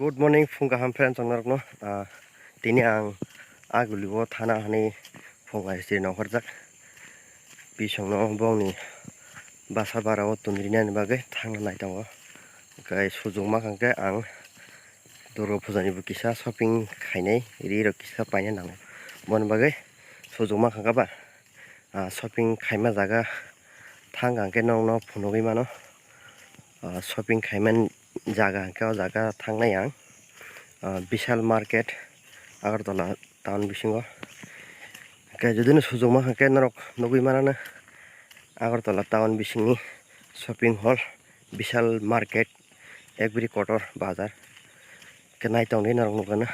Good morning, Funga friends. Tini ang aguliwo thana hani funga siri nohorjak. Bisong no bongni basa barao tunrina ni bagai thangna naitango. Kai sujung makangke ang Duro Pujani bukisa shopping khainai riro kisa paina nang. Bon bagai sujung makangka ba shopping khaima jaga thangangke nong no phunogi mano. Shopping khaiman jaga angke o jaga thangnai ang Vishal market Agartala town bisingo kai jodi no sujung makangke norok nugui manana Agartala town bisingni shopping hall Vishal market every quarter bazar ke naitong ni norok nugana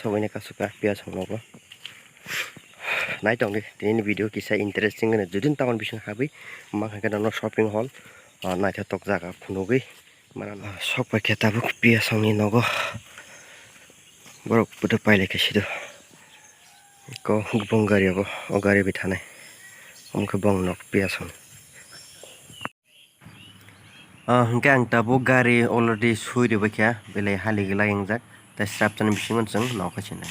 sobaina kasuka pias hongnogo naitong ni video kisa interesting ne jodi town bising habi makangke no shopping hall naithatok jaga phunugui manana sokpa ketabuk pias hongni nogo borok puto paile kesido ko gubong gari ko o gari bithanai omke bong nok piason hingke ang tabo gari already suide bakya bele hali gila yangjak ta strapchani bisingon jeng nokachina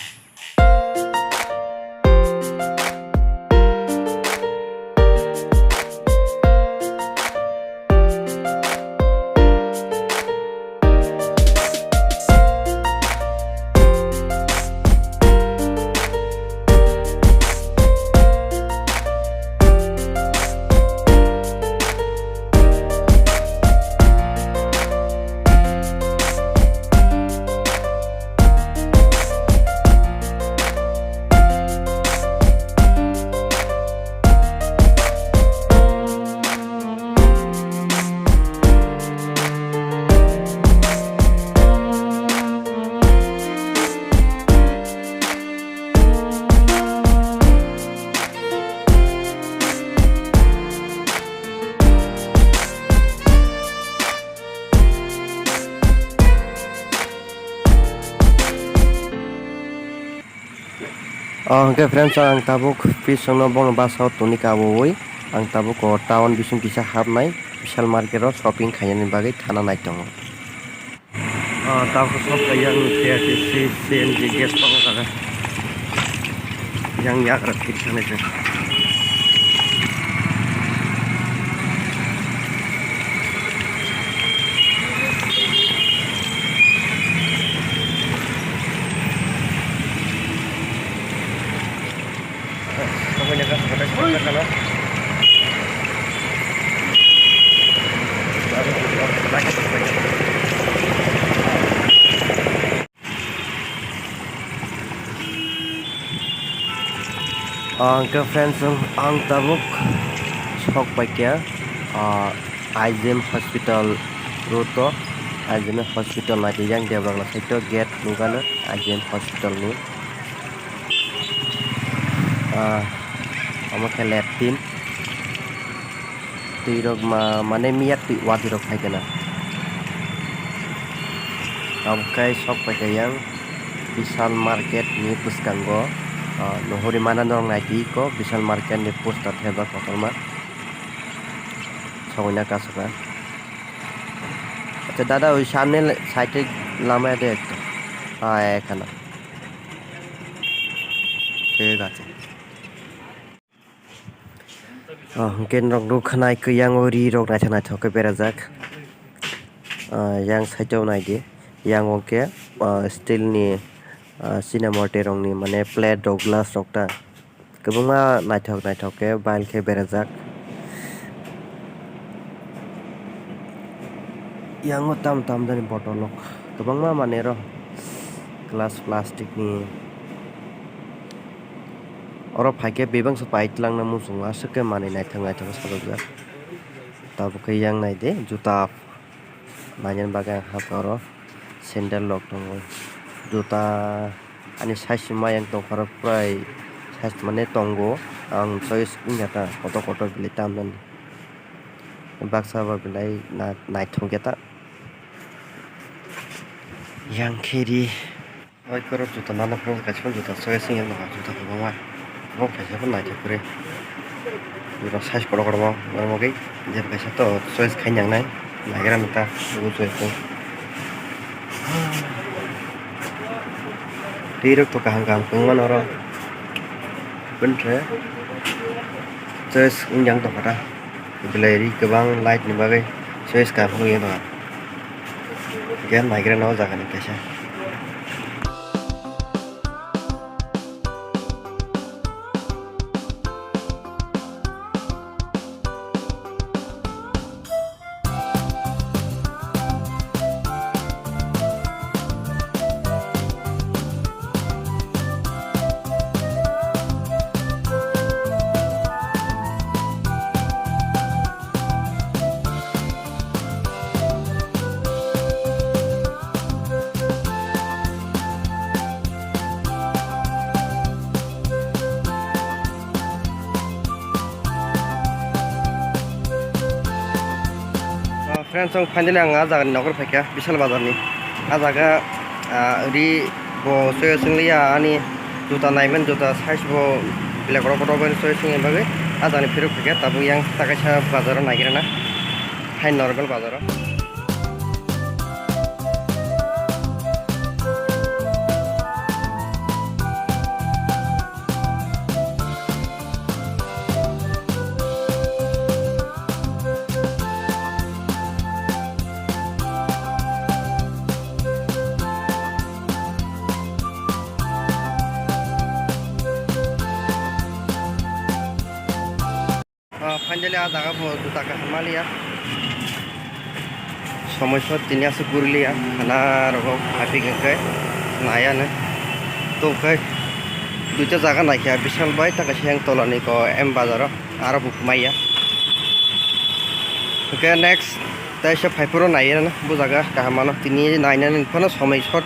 friends ang tabuk pisong no bong basa tunika woi ang tabuk ko town bising kisa habnai Vishal market ro shopping khainani bagai thana naitongo tabuk shop yang TRTC CNG gas pang jaga yang yak rak kitane je friends ang tabuk sok pakya IGM hospital roto IGM hospital lagi yang dia berangkat itu gate nugana IGM hospital ni amakai lab team tuirok mane miat tu wadirok haikana amakai sok pakya yang Vishal market ni puskango nohori mana norong naiti ko Vishal market ni poster theba kotorma soina kasuka acha dada oi samne side lama de ekhana ঠিক আছে ken rok ro khnai ke yang ori rok naithana thoke berajak yang saito naidi yang oke steel ni cinemote rong ni mane plate rok glass rok ta kobangma naithok ke bail ke berajak yang tam dani bottle rok kobangma mane ro glass plastic ni oro phaike bebang so paitlang na musung asake mane naithang sajak tabuk yang naide juta nainen bagai haporo sandal lok tongo juta ani size ma yang tongkharo prai size mane tongo ang choice ingata koto bili tamnan baksa ba bilai naithong geta yang khiri oi koro juta nana pro kachon juta choice yang na juta bama bok kaisa pun naithokre juta size kodo ma mogi je kaisa to choice khainang nai nagira mita bugu choice Tirok to kahang kahang pengon oro bentre choice unjang to kata beleri kebang light ni bagai choice ka phung yang to gen migraine no jaga ni kaise friends ang finally ang jaga ni nokor phaikya Vishal bazar ni jaga ri bo soy singlia ani juta naimen juta size bo bilak rok rok ben soy sing bagai jaga ni phiruk phaikya tabu yang takaisa bazar nagira na hain normal bazar finally a jaga bo juta ka hamalia সমস্যা তিনি আছে গুরলিয়া খানা রকম হাফি গেকে নায়া না তো কে দুইটা জায়গা নাইয়া বিশাল by টাকা সিং তলানি ক এম বাজার আর বুকমাইয়া ওকে নেক্সট তাই সব ফাইপুরো নাইয়া না বু জায়গা কাহামানো তিনি নাইনানি ফোন সমস্যা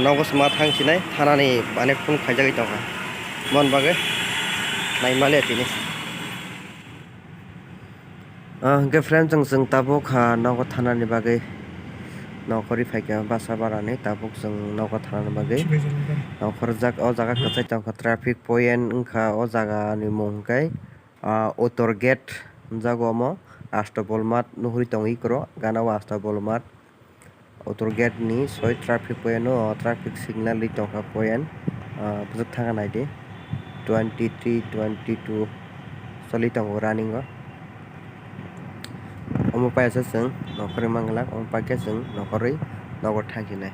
নগস মা থাংছিনাই থানানি মানে ফোন খাইজাগৈ দङ মন বাগে নাইমালে তিনি ke friend jeng tabuk nogo thana ni bagai nokori phaikya basa barani tabuk jeng nogo thana ni bagai nokor jak o jaga kachai tangkha traffic point wngkha o jaga ni mung kai autor gate jago mo ashtabolmat nuhuri tongoi kro gana o ashtabolmat autor gate ni soi traffic point no traffic signal li tongkha point bujak thanga naidi 23 22 soli tongo running o omo paisa seng nokori manglak omo paike seng nokori nogor thangkinai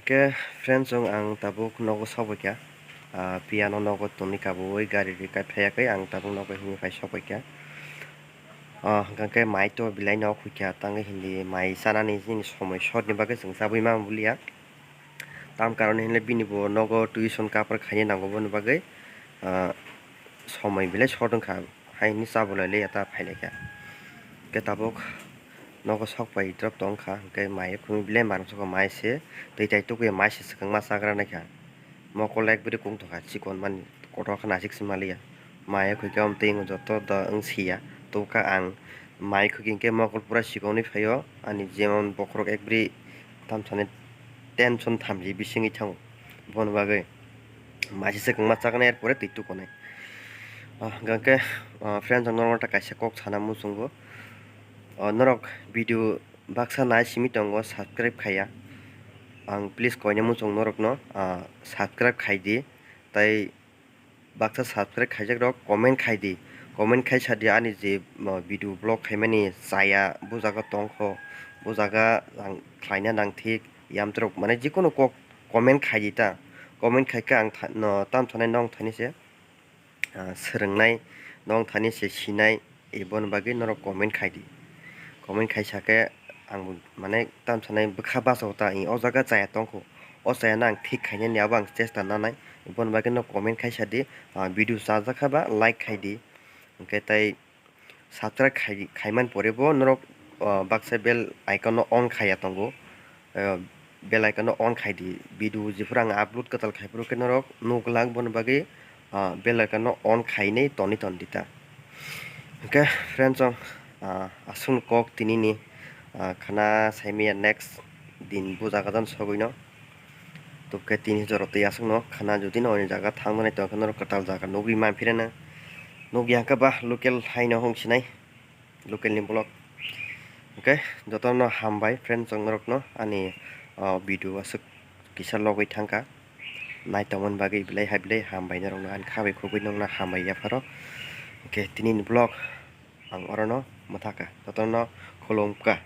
ke friends ang tabuk nogo sabokya piano nogo toni kaboi gari ri kai phayakai ang tabuk nogo himi phai sabokya gangke mai to bilai no khukya tangai hindi mai sanani jini somoi shot ni bagai jeng sabui ma bulia tam karone hile binibo nogo tuition kapar khani nango bon bagai somoi bilai shot kham haini sabulai le eta phaileka ke tabuk nogo sakpai drop tongkha ke mai khumi bilai marso mai se teitai to ke mai se sakang ma sagra nakha mokol ekbiri kung thokha chikon man koto khana sik simalia mai khukam ting joto da angsia to ka ang mai khuking ke mokol pura sikoni phayo ani jemon bokrok ekbiri tamthane tension thamji bisingi thang bon bagai maisi sakang ma chakna er pore titu konai gangke friends normal ta kaisa kok chana musungo norok video baksa nai simi tongo subscribe khaya ang please koine musung norok no subscribe khaidi tai baksa subscribe khaijak rok comment khaidi comment khaisa dia ani je video blog khaimani saya bujaga tongkho bujaga ang khlaina nang thik yamtrok mane jikono kok comment khaidi ta comment khaika ang tam thanai nong thani se srwngnai nong thani se sinai ebon bagi norok comment khaidi comment khaisake ang mane tam thanai bkha basota i o jaga chaya tongkho o chaya nang thik khaine ni abang chesta nanai ebon bagi no comment khaisa di video chajakha ba like khaidi ke tai subscribe khaiman pore bo norok baksa bell icon on khaya tongo bell icon on khaidi video jifrang upload katal khaipro ke norok nuklang bon bagi bell icon on khaine toni tondita ke friends asun kok tinini khana saimia next din bujagadan sogoino to ke tin joroti asung no khana jodi no jaga thangmane to khana katal jaga nogri man firena Nogyang ka ba local haino hong sinai local ni blog. Okay, jotono hambai friends no ani video asuk kisah logoi thangka naitomon bagi bilai habilai hambai na rongna an khabai khubui nongna hambai ya pharo. Okay, tinin blog ang orono mathaka jotono kholomka